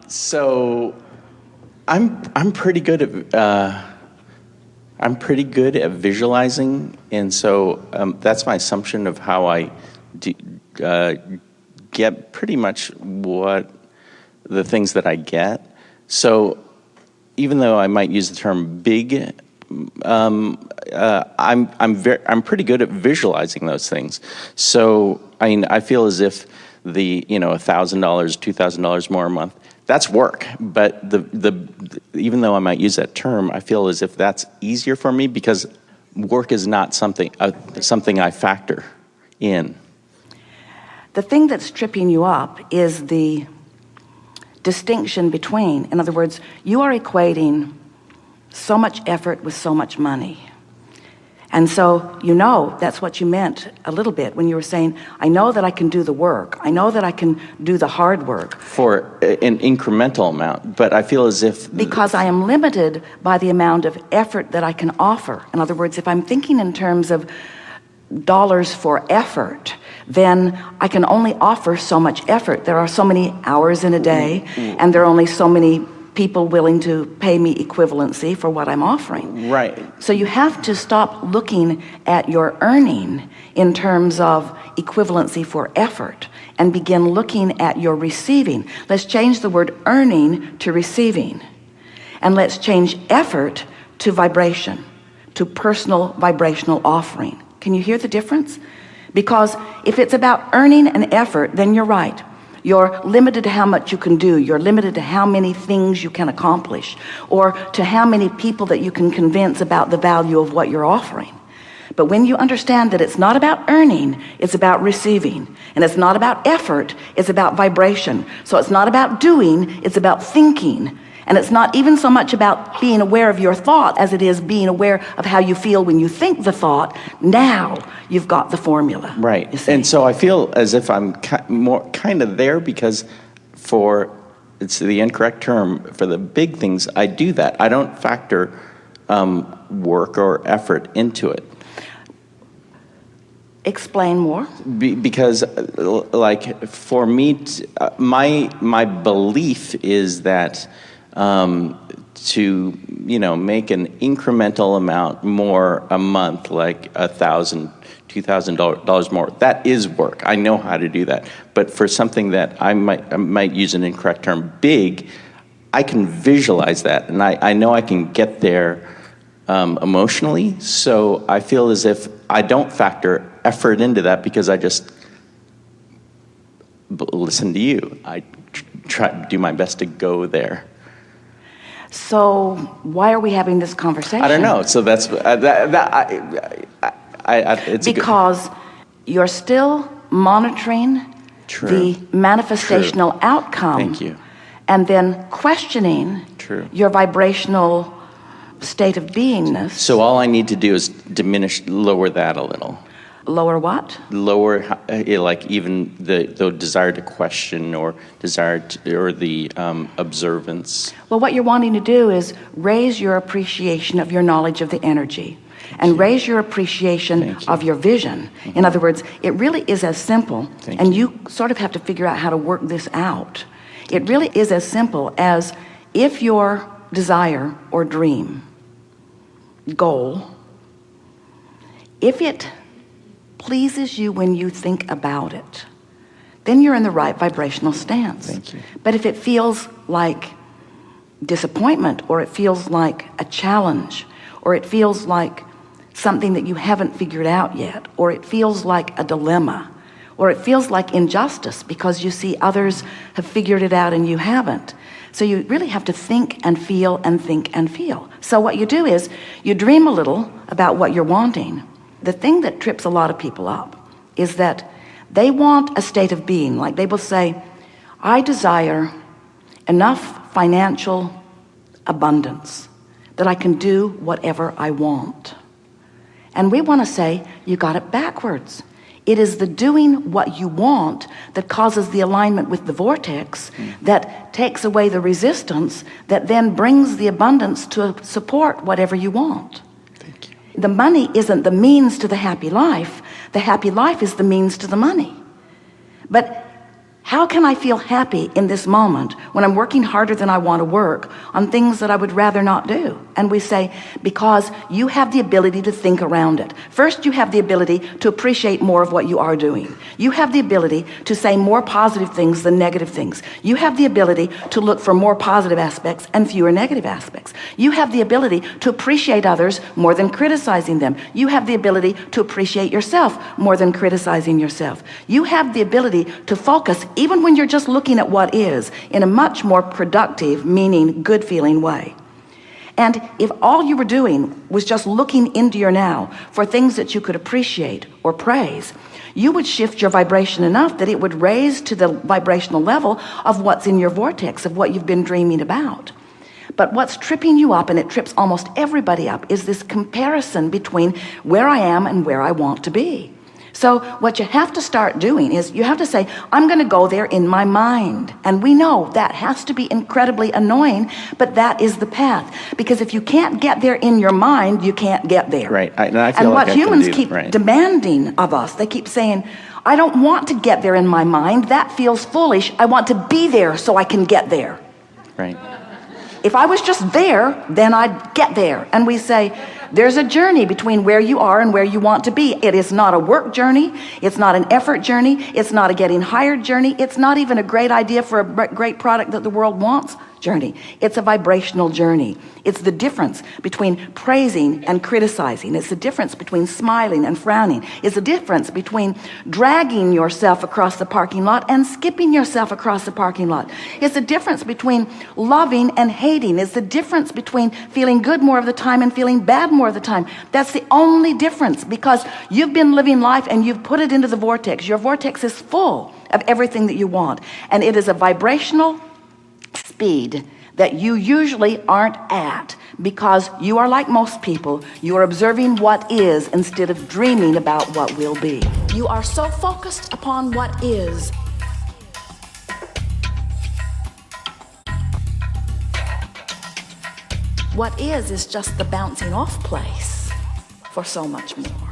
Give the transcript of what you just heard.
So I'm pretty good at visualizing, and so that's my assumption of how I get pretty much what the things that I get. So even though I might use the term big, I'm pretty good at visualizing those things. So I mean, I feel as if the $1,000, $2,000 more a month, that's work. But even though I might use that term, I feel as if that's easier for me because work is not something I factor in. The thing that's tripping you up is the distinction between, in other words, you are equating so much effort with so much money. And so that's what you meant a little bit when you were saying, I know that I can do the work. I know that I can do the hard work. For an incremental amount, but I feel as if... Because I am limited by the amount of effort that I can offer. In other words, if I'm thinking in terms of dollars for effort, then I can only offer so much effort. There are so many hours in a day, and there are only so many people willing to pay me equivalency for what I'm offering. Right. So you have to stop looking at your earning in terms of equivalency for effort and begin looking at your receiving. Let's change the word earning to receiving. And let's change effort to vibration, to personal vibrational offering. Can you hear the difference? Because if it's about earning an effort, then you're right. You're limited to how much you can do. You're limited to how many things you can accomplish, or to how many people that you can convince about the value of what you're offering. But when you understand that it's not about earning, it's about receiving. And it's not about effort, it's about vibration. So it's not about doing, it's about thinking. And it's not even so much about being aware of your thought as it is being aware of how you feel when you think the thought. Now you've got the formula. Right. And so I feel as if I'm kind of there because it's the incorrect term, for the big things, I do that. I don't factor work or effort into it. Explain more. Because, like, for me, my belief is that to make an incremental amount more a month, like $1,000, $2,000 more, that is work. I know how to do that. But for something that I might use an incorrect term, big, I can visualize that, and I know I can get there emotionally. So I feel as if I don't factor effort into that because I just listen to you. I try to do my best to go there. So why are we having this conversation? I don't know. So that's it's because you're still monitoring the manifestational outcome. Thank you. And then questioning your vibrational state of beingness. So all I need to do is lower that a little. Lower what? Lower, like even the desire to question or or the observance. Well, what you're wanting to do is raise your appreciation of your knowledge of the energy and raise your appreciation of your vision. Mm-hmm. In other words, it really is as simple, and you sort of have to figure out how to work this out. It really is as simple as if your desire or dream, goal, if it pleases you when you think about it, then you're in the right vibrational stance. Thank you. But if it feels like disappointment, or it feels like a challenge, or it feels like something that you haven't figured out yet, or it feels like a dilemma, or it feels like injustice because you see others have figured it out and you haven't. So you really have to think and feel and think and feel. So what you do is you dream a little about what you're wanting. The thing that trips a lot of people up is that they want a state of being. Like they will say, I desire enough financial abundance that I can do whatever I want. And we want to say, you got it backwards. It is the doing what you want that causes the alignment with the vortex that takes away the resistance that then brings the abundance to support whatever you want. The money isn't the means to the happy life. The happy life is the means to the money. But How can I feel happy in this moment when I'm working harder than I want to work on things that I would rather not do? And we say, because you have the ability to think around it. First, you have the ability to appreciate more of what you are doing. You have the ability to say more positive things than negative things. You have the ability to look for more positive aspects and fewer negative aspects. You have the ability to appreciate others more than criticizing them. You have the ability to appreciate yourself more than criticizing yourself. You have the ability to focus, even when you're just looking at what is, in a much more productive, meaning, good feeling way. And if all you were doing was just looking into your now for things that you could appreciate or praise, you would shift your vibration enough that it would raise to the vibrational level of what's in your vortex, of what you've been dreaming about. But what's tripping you up, and it trips almost everybody up, is this comparison between where I am and where I want to be. So what you have to start doing is you have to say, I'm going to go there in my mind. And we know that has to be incredibly annoying, but that is the path. Because if you can't get there in your mind, you can't get there. Right. And I feel and like what I humans can do, keep right. demanding of us, they keep saying, I don't want to get there in my mind. That feels foolish. I want to be there so I can get there. Right. If I was just there, then I'd get there. And we say, there's a journey between where you are and where you want to be. It is not a work journey. It's not an effort journey. It's not a getting hired journey. It's not even a great idea for a great product that the world wants journey. It's a vibrational journey. It's the difference between praising and criticizing. It's the difference between smiling and frowning. It's the difference between dragging yourself across the parking lot and skipping yourself across the parking lot. It's the difference between loving and hating. It's the difference between feeling good more of the time and feeling bad more of the time. That's the only difference, because you've been living life and you've put it into the vortex. Your vortex is full of everything that you want, and it is a vibrational speed that you usually aren't at, because you are like most people. You are observing what is instead of dreaming about what will be. You are so focused upon what is. What is just the bouncing off place for so much more.